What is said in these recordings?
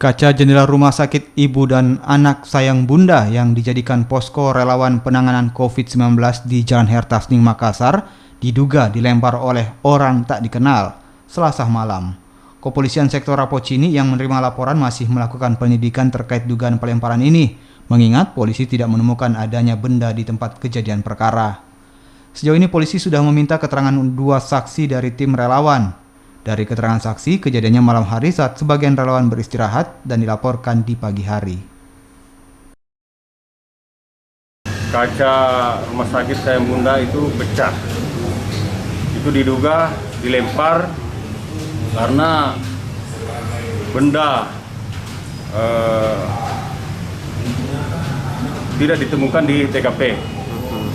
Kaca jendela rumah sakit ibu dan anak sayang bunda yang dijadikan posko relawan penanganan COVID-19 di Jalan Hertasning, Makassar diduga dilempar oleh orang tak dikenal Selasa malam. Kepolisian sektor Rapocini yang menerima laporan masih melakukan penyidikan terkait dugaan pelemparan ini, mengingat polisi tidak menemukan adanya benda di tempat kejadian perkara. Sejauh ini polisi sudah meminta keterangan dua saksi dari tim relawan. Dari keterangan saksi, kejadiannya malam hari saat sebagian relawan beristirahat dan dilaporkan di pagi hari. Kaca rumah sakit sayang bunda itu pecah. Itu diduga dilempar karena benda tidak ditemukan di TKP.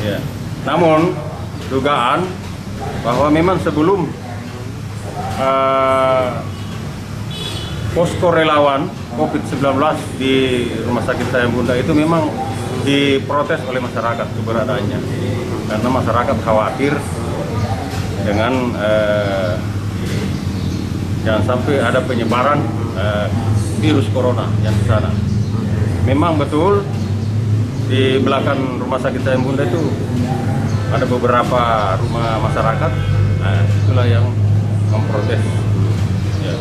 Ya. Namun dugaan bahwa memang sebelum posko relawan COVID-19 di rumah sakit sayang bunda itu memang diprotes oleh masyarakat keberadaannya, karena masyarakat khawatir dengan jangan sampai ada penyebaran virus corona yang di sana. Memang betul di belakang rumah sakit sayang bunda itu ada beberapa rumah masyarakat, itulah yang memprotes. Ya.